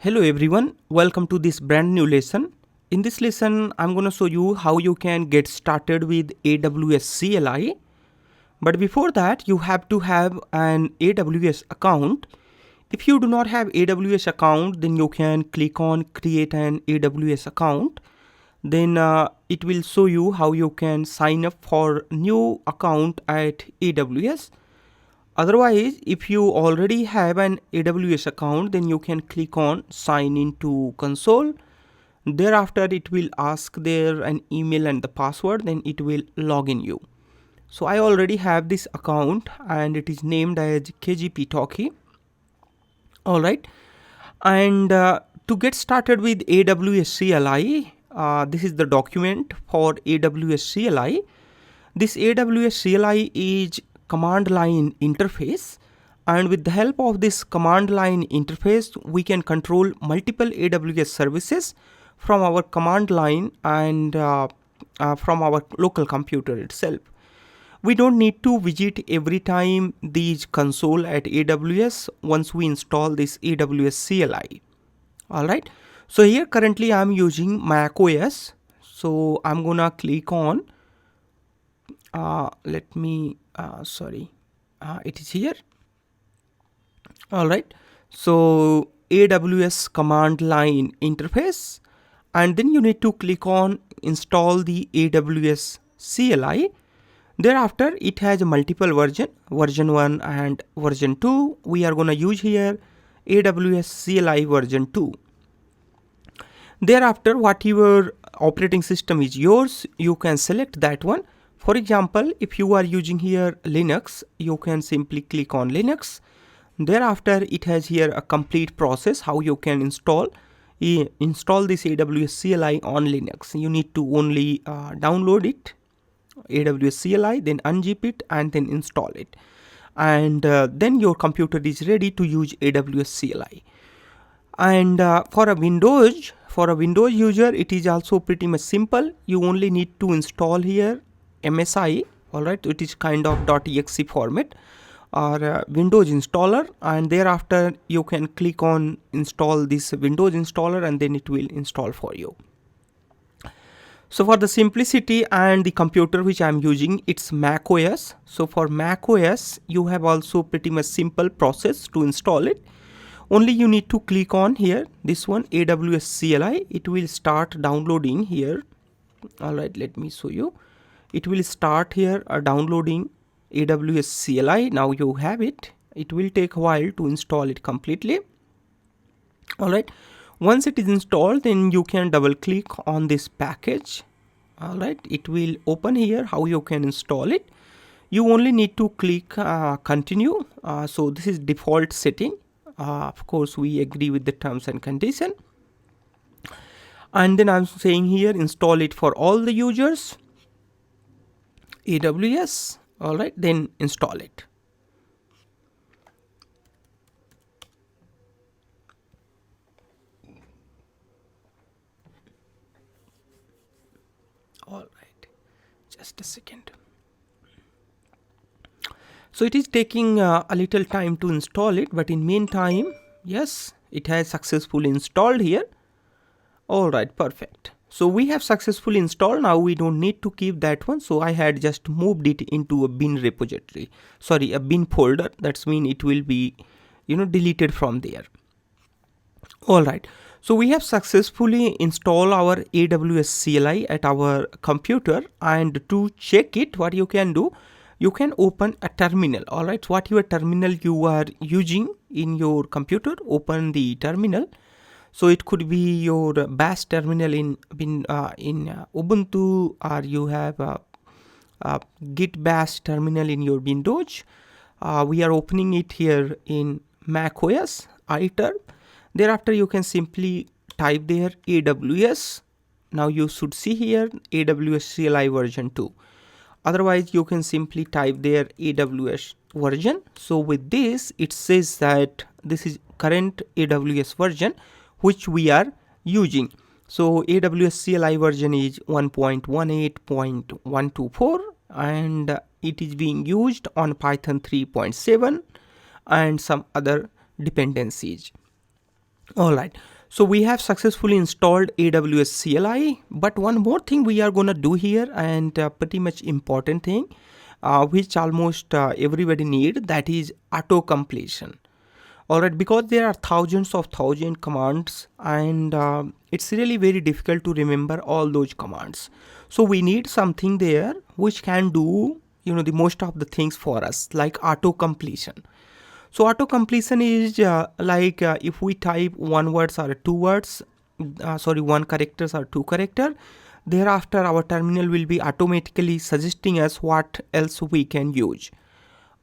Hello everyone, welcome to this brand new lesson. In this lesson, I'm going to show you how you can get started with AWS CLI. But before that, you have to have an AWS account. If you do not have AWS account, then you can click on create an AWS account. Then it will show you how you can sign up for new account at AWS. Otherwise, if you already have an AWS account, then you can click on sign into console. Thereafter, it will ask there an email and the password, then it will log in you. So I already have this account and it is named as KGP Talkie. Alright. And to get started with AWS CLI, this is the document for AWS CLI. This AWS CLI is command line interface, and with the help of this command line interface we can control multiple AWS services from our command line and from our local computer itself. We don't need to visit every time these console at AWS once we install this AWS CLI. Alright, so here currently I'm using macOS, so I'm gonna click on it is here. Alright, so AWS command line interface, and then you need to click on install the AWS CLI. Thereafter it has a multiple version 1 and version 2. We are going to use here AWS CLI version 2. Thereafter, whatever operating system is yours, you can select that one. For example, if you are using here Linux, you can simply click on Linux. Thereafter, it has here a complete process how you can install this AWS CLI on Linux. You need to only download it, AWS CLI, then unzip it and then install it. And then your computer is ready to use AWS CLI. And for a Windows user, it is also pretty much simple. You only need to install here MSI. Alright, it is kind of .exe format or Windows installer, and thereafter you can click on install this Windows installer and then it will install for you. So for the simplicity and the computer which I am using, it's macOS. So for macOS, you have also pretty much simple process to install it. Only you need to click on here this one AWS CLI. It will start downloading here. Alright, let me show you. It will start here downloading AWS CLI. Now you have it. It will take a while to install it completely. Alright, once it is installed, then you can double click on this package. Alright, it will open here how you can install it. You only need to click continue. So this is default setting. Of course, we agree with the terms and condition. And then I'm saying here install it for all the users. AWS. Alright, then install it. Alright, just a second. So it is taking a little time to install it, but in meantime, yes, it has successfully installed here. Alright, perfect. So we have successfully installed. Now we don't need to keep that one. So I had just moved it into a bin repository. Sorry, a bin folder. That's mean it will be, deleted from there. Alright. So we have successfully installed our AWS CLI at our computer, and to check it, what you can do, you can open a terminal. Alright, whatever terminal you are using in your computer, open the terminal. So it could be your bash terminal in Ubuntu, or you have git bash terminal in your Windows. We are opening it here in macOS ITER. Thereafter, you can simply type there AWS. Now you should see here AWS CLI version 2. Otherwise, you can simply type there AWS version. So with this, it says that this is current AWS version which we are using. So AWS CLI version is 1.18.124 and it is being used on Python 3.7 and some other dependencies. All right. So we have successfully installed AWS CLI, but one more thing we are gonna do here, and pretty much important thing, which almost everybody need, that is auto completion. All right, because there are thousands of commands, and it's really very difficult to remember all those commands. So we need something there which can do, the most of the things for us, like auto completion. So auto completion is like if we type one words or two words, one characters or two character, thereafter our terminal will be automatically suggesting us what else we can use.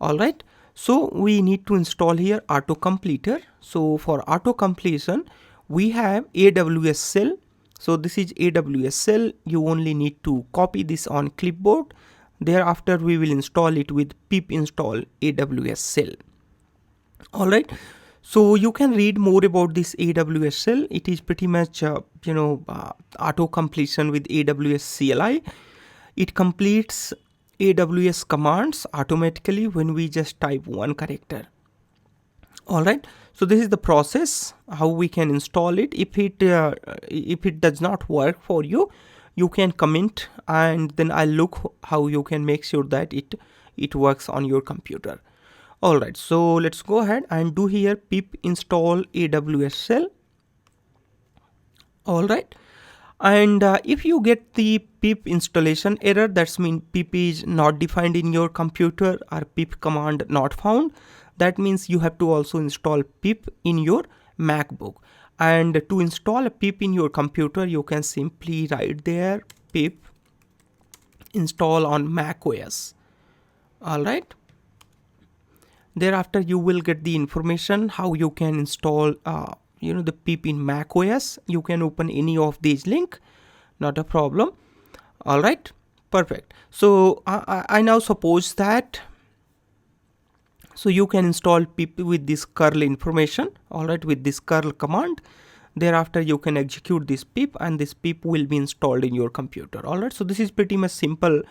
All right. So we need to install here auto completer. So for auto completion, we have AWS cell. So this is AWS cell. You only need to copy this on clipboard. Thereafter, we will install it with pip install AWS cell. All right. So you can read more about this AWS cell. It is pretty much, auto completion with AWS CLI. It completes AWS commands automatically when we just type one character. All right. So this is the process how we can install it. If it does not work for you, you can comment, and then I'll look how you can make sure that it works on your computer. All right. So let's go ahead and do here pip install AWS cell. All right. And if you get the pip installation error, that's mean pip is not defined in your computer or pip command not found. That means you have to also install pip in your MacBook. And to install a pip in your computer, you can simply write there pip install on macOS. All right. Thereafter, you will get the information how you can install the pip in macOS. You can open any of these link, not a problem. All right, perfect. So I now suppose that, so you can install pip with this curl information. All right, with this curl command. Thereafter, you can execute this pip, and this pip will be installed in your computer. All right, so this is pretty much simple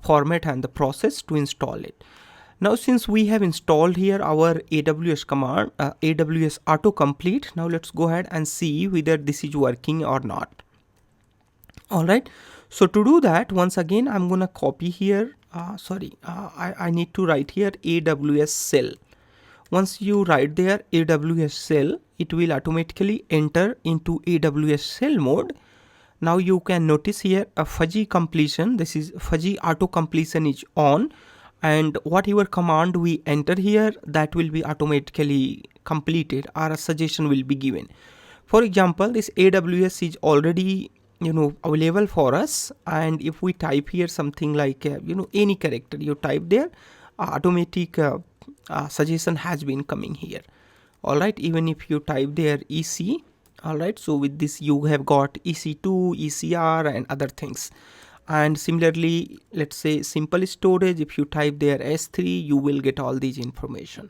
format and the process to install it. Now, since we have installed here our AWS command, AWS Autocomplete, now let's go ahead and see whether this is working or not. All right. So to do that, once again, I'm going to copy here. I need to write here AWS cell. Once you write there AWS cell, it will automatically enter into AWS cell mode. Now you can notice here a fuzzy completion. This is fuzzy auto completion is on. And whatever command we enter here, that will be automatically completed, or a suggestion will be given. For example, this AWS is already available for us, and if we type here something like any character you type there, automatic suggestion has been coming here. All right, even if you type there EC, all right, so with this you have got EC2, ECR and other things. And similarly, let's say simple storage, if you type there S3, you will get all these information.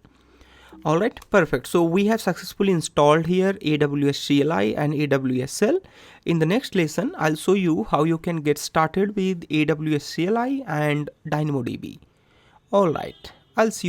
All right, perfect. So we have successfully installed here AWS CLI and AWS cell. In the next lesson, I'll show you how you can get started with AWS CLI and DynamoDB. All right, I'll see you.